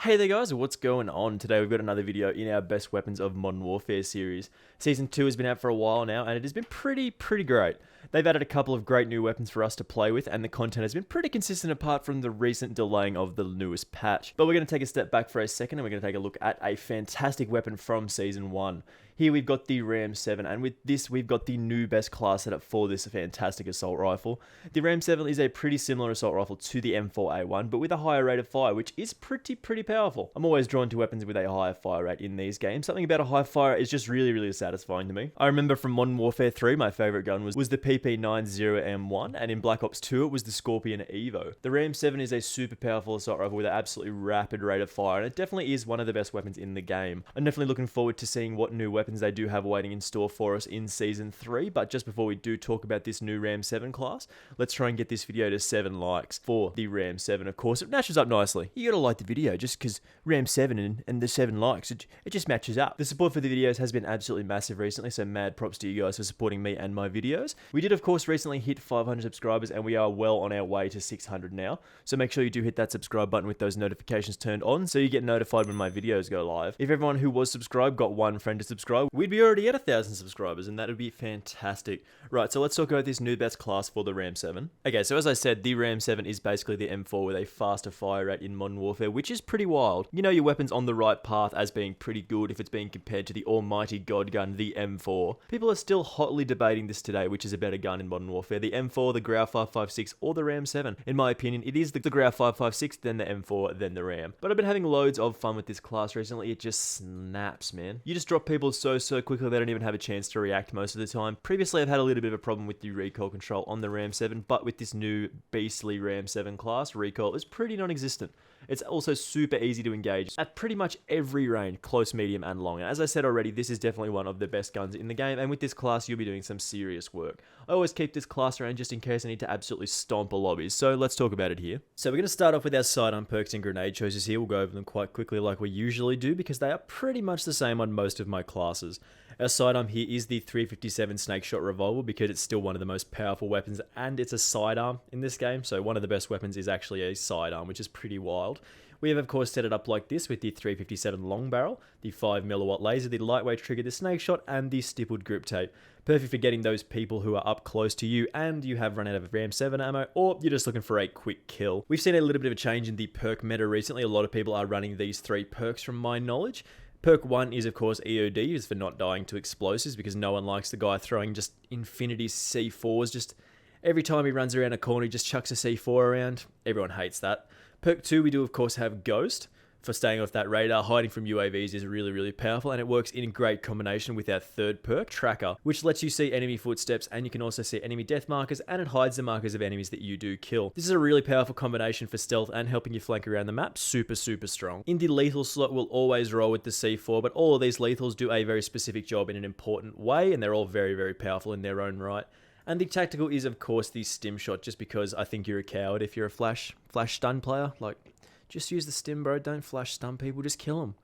Hey there guys, what's going on? Today we've got another video in our Best Weapons of Modern Warfare series. Season 2 has been out for a while now and it has been pretty great. They've added a couple of great new weapons for us to play with and the content has been pretty consistent apart from the recent delaying of the newest patch. But we're going to take a step back for a second and we're going to take a look at a fantastic weapon from Season 1. Here we've got the Ram-7 and with this we've got the new best class setup for this fantastic assault rifle. The Ram-7 is a pretty similar assault rifle to the M4A1 but with a higher rate of fire, which is pretty powerful. I'm always drawn to weapons with a higher fire rate in these games. Something about a high fire is just really satisfying to me. I remember from Modern Warfare 3 my favourite gun was the PP90M1 and in Black Ops 2 it was the Scorpion Evo. The Ram-7 is a super powerful assault rifle with an absolutely rapid rate of fire and it definitely is one of the best weapons in the game. I'm definitely looking forward to seeing what new weapons they do have waiting in store for us in Season 3, but just before we do talk about this new Ram-7 class, let's try and get this video to 7 likes for the Ram-7. Of course, it matches up nicely. You gotta like the video just because Ram-7 and the 7 likes, it just matches up. The support for the videos has been absolutely massive recently, so mad props to you guys for supporting me and my videos. We did, of course, recently hit 500 subscribers, and we are well on our way to 600 now, so make sure you do hit that subscribe button with those notifications turned on, so you get notified when my videos go live. If everyone who was subscribed got one friend to subscribe, we'd be already at 1,000 subscribers, and that would be fantastic. Right, so let's talk about this new best class for the Ram-7. Okay, so as I said, the Ram-7 is basically the M4 with a faster fire rate in Modern Warfare, which is pretty wild. You know your weapon's on the right path as being pretty good if it's being compared to the almighty god gun, the M4. People are still hotly debating this today, which is a better gun in Modern Warfare, the M4, the Grau 556, or the Ram-7. In my opinion, it is the Grau 556, then the M4, then the Ram. But I've been having loads of fun with this class recently. It just snaps, man. You just drop people so quickly they don't even have a chance to react most of the time. Previously, I've had a little bit of a problem with the recoil control on the Ram-7, but with this new beastly Ram-7 class, recoil is pretty non-existent. It's also super easy to engage at pretty much every range, close, medium, and long. And as I said already, this is definitely one of the best guns in the game, and with this class, you'll be doing some serious work. I always keep this class around just in case I need to absolutely stomp a lobby, so let's talk about it here. So we're going to start off with our sidearm perks and grenade choices here. We'll go over them quite quickly like we usually do, because they are pretty much the same on most of my classes. Our sidearm here is the 357 Snake Shot Revolver because it's still one of the most powerful weapons and it's a sidearm in this game. So one of the best weapons is actually a sidearm, which is pretty wild. We have of course set it up like this with the 357 Long Barrel, the 5mm laser, the lightweight trigger, the Snake Shot and the stippled grip tape. Perfect for getting those people who are up close to you and you have run out of Ram-7 ammo or you're just looking for a quick kill. We've seen a little bit of a change in the perk meta recently. A lot of people are running these 3 perks from my knowledge. Perk 1 is of course EOD, is for not dying to explosives because no one likes the guy throwing just infinity C4s. Just every time he runs around a corner he just chucks a C4 around. Everyone hates that. Perk 2 we do of course have Ghost. For staying off that radar, hiding from UAVs is really powerful and it works in great combination with our third perk, Tracker, which lets you see enemy footsteps and you can also see enemy death markers and it hides the markers of enemies that you do kill. This is a really powerful combination for stealth and helping you flank around the map, super strong. In the lethal slot, we'll always roll with the C4, but all of these lethals do a very specific job in an important way and they're all very powerful in their own right. And the tactical is of course the stim shot, just because I think you're a coward if you're a flash stun player. Like, just use the stim, bro. Don't flash stun people. Just kill them.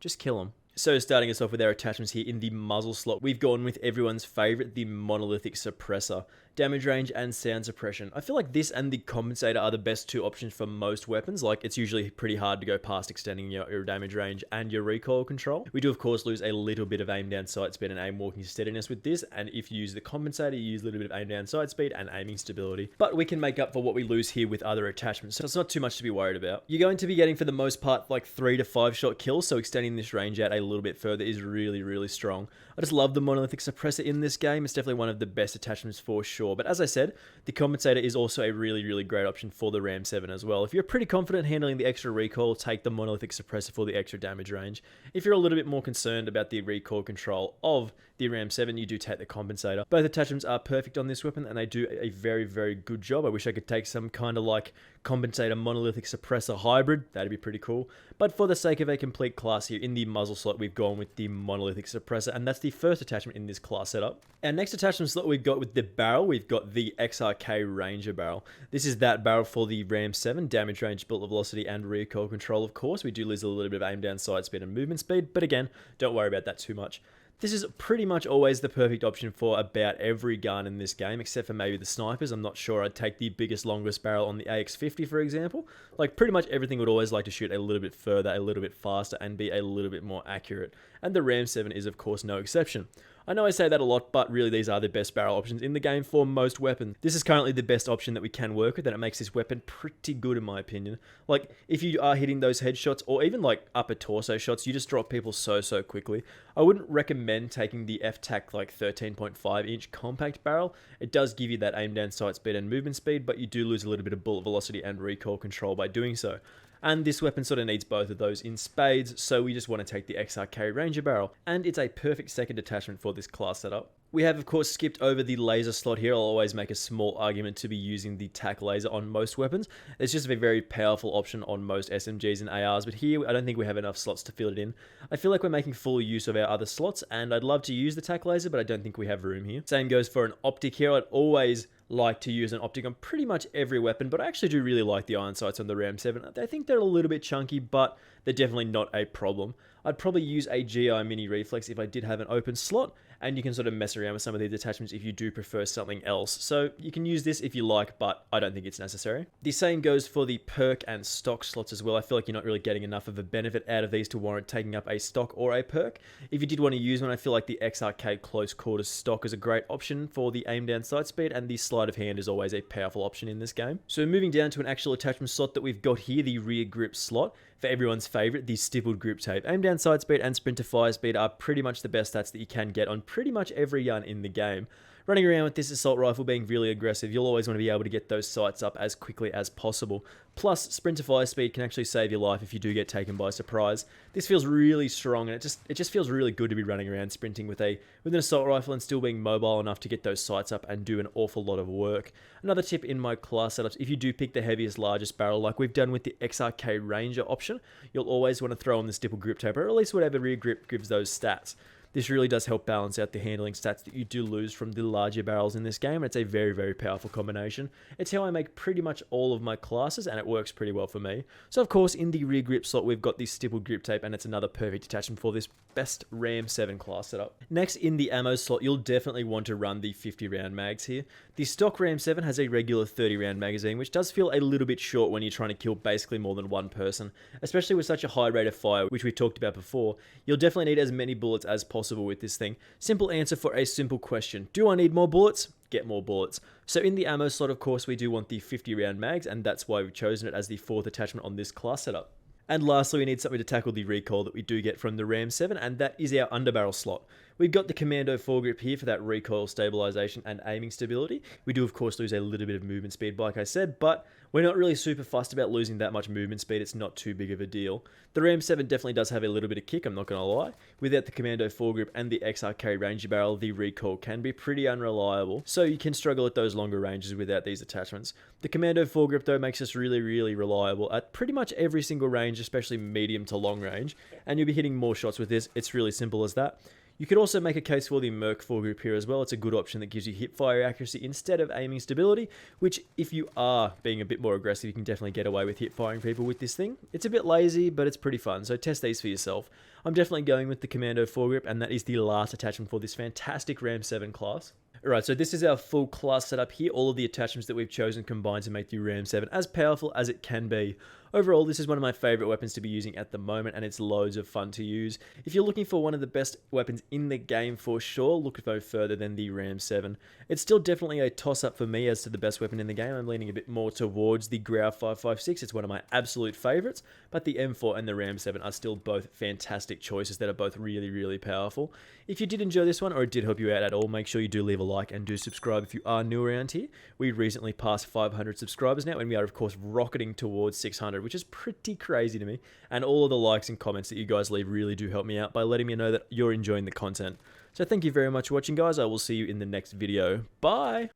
Just kill them. So starting us off with our attachments here in the muzzle slot, we've gone with everyone's favorite, the monolithic suppressor. Damage range and sound suppression. I feel like this and the compensator are the best 2 options for most weapons. Like, it's usually pretty hard to go past extending your damage range and your recoil control. We do of course lose a little bit of aim down sight speed and aim walking steadiness with this, and if you use the compensator you use a little bit of aim down sight speed and aiming stability. But we can make up for what we lose here with other attachments, so it's not too much to be worried about. You're going to be getting for the most part like 3 to 5 shot kills, so extending this range out a little bit further is really strong. I just love the monolithic suppressor in this game. It's definitely one of the best attachments for sure. But as I said, the compensator is also a really great option for the Ram-7 as well. If you're pretty confident handling the extra recoil, take the monolithic suppressor for the extra damage range. If you're a little bit more concerned about the recoil control of the Ram-7, you do take the compensator. Both attachments are perfect on this weapon and they do a very good job. I wish I could take some kind of like compensator monolithic suppressor hybrid. That'd be pretty cool. But for the sake of a complete class here in the muzzle slot, we've gone with the monolithic suppressor, and that's the first attachment in this class setup. Our next attachment slot we've got with the barrel, we've got the XRK Ranger barrel. This is that barrel for the Ram-7, damage range, bullet velocity, and recoil control of course. We do lose a little bit of aim down, sight speed, and movement speed, but again, don't worry about that too much. This is pretty much always the perfect option for about every gun in this game, except for maybe the snipers. I'm not sure I'd take the biggest, longest barrel on the AX50, for example. Like, pretty much everything would always like to shoot a little bit further, a little bit faster, and be a little bit more accurate. And the Ram-7 is, of course, no exception. I know I say that a lot, but really these are the best barrel options in the game for most weapons. This is currently the best option that we can work with, and it makes this weapon pretty good in my opinion. Like, if you are hitting those headshots, or even like upper torso shots, you just drop people so quickly. I wouldn't recommend taking the F-Tac like 13.5 inch compact barrel. It does give you that aim down sight speed and movement speed, but you do lose a little bit of bullet velocity and recoil control by doing so. And this weapon sort of needs both of those in spades, so we just want to take the XRK Ranger barrel. And it's a perfect second attachment for this class setup. We have, of course, skipped over the laser slot here. I'll always make a small argument to be using the TAC laser on most weapons. It's just a very powerful option on most SMGs and ARs, but here I don't think we have enough slots to fill it in. I feel like we're making full use of our other slots, and I'd love to use the TAC laser, but I don't think we have room here. Same goes for an Optic here. I'd always like to use an Optic on pretty much every weapon, but I actually do really like the iron sights on the Ram-7. I think they're a little bit chunky, but they're definitely not a problem. I'd probably use a GI Mini Reflex if I did have an open slot, and you can sort of mess around with some of these attachments if you do prefer something else. So you can use this if you like, but I don't think it's necessary. The same goes for the perk and stock slots as well. I feel like you're not really getting enough of a benefit out of these to warrant taking up a stock or a perk. If you did want to use one, I feel like the XRK Close Quarters stock is a great option for the aim down sight speed, and the sleight of hand is always a powerful option in this game. So moving down to an actual attachment slot that we've got here, the rear grip slot. For everyone's favorite, the stippled grip tape. Aim down sight speed and sprint to fire speed are pretty much the best stats that you can get on pretty much every gun in the game. Running around with this assault rifle being really aggressive, you'll always want to be able to get those sights up as quickly as possible. Plus, sprint to fire speed can actually save your life if you do get taken by surprise. This feels really strong, and it just feels really good to be running around sprinting with an assault rifle and still being mobile enough to get those sights up and do an awful lot of work. Another tip in my class setups, if you do pick the heaviest, largest barrel like we've done with the XRK Ranger option, you'll always want to throw on the stipple grip tape, or at least whatever rear grip gives those stats. This really does help balance out the handling stats that you do lose from the larger barrels in this game. It's a very powerful combination. It's how I make pretty much all of my classes, and it works pretty well for me. So of course, in the rear grip slot, we've got the stippled grip tape, and it's another perfect attachment for this best Ram-7 class setup. Next, in the ammo slot, you'll definitely want to run the 50 round mags here. The stock Ram-7 has a regular 30 round magazine, which does feel a little bit short when you're trying to kill basically more than one person, especially with such a high rate of fire, which we talked about before. You'll definitely need as many bullets as possible with this thing. Simple answer for a simple question. Do I need more bullets? Get more bullets. So in the ammo slot, of course, we do want the 50 round mags, and that's why we've chosen it as the fourth attachment on this class setup. And lastly, we need something to tackle the recoil that we do get from the Ram-7, and that is our underbarrel slot. We've got the Commando foregrip here for that recoil stabilization and aiming stability. We do, of course, lose a little bit of movement speed, like I said, but we're not really super fussed about losing that much movement speed. It's not too big of a deal. The Ram-7 definitely does have a little bit of kick, I'm not going to lie. Without the Commando foregrip and the XRK Ranger barrel, the recoil can be pretty unreliable, so you can struggle at those longer ranges without these attachments. The Commando foregrip, though, makes us really reliable at pretty much every single range, especially medium to long range, and you'll be hitting more shots with this. It's really simple as that. You could also make a case for the Merc foregrip here as well. It's a good option that gives you hip fire accuracy instead of aiming stability, which if you are being a bit more aggressive, you can definitely get away with hip firing people with this thing. It's a bit lazy, but it's pretty fun, so test these for yourself. I'm definitely going with the Commando foregrip, and that is the last attachment for this fantastic Ram-7 class. Alright, so this is our full class setup here. All of the attachments that we've chosen combine to make the Ram-7 as powerful as it can be. Overall, this is one of my favorite weapons to be using at the moment, and it's loads of fun to use. If you're looking for one of the best weapons in the game for sure, look no further than the Ram-7. It's still definitely a toss-up for me as to the best weapon in the game. I'm leaning a bit more towards the Grau 5.56. It's one of my absolute favorites, but the M4 and the Ram-7 are still both fantastic choices that are both really powerful. If you did enjoy this one, or it did help you out at all, make sure you do leave a like and do subscribe if you are new around here. We recently passed 500 subscribers now, and we are of course rocketing towards 600, which is pretty crazy to me. And all of the likes and comments that you guys leave really do help me out by letting me know that you're enjoying the content. So thank you very much for watching, guys. I will see you in the next video. Bye!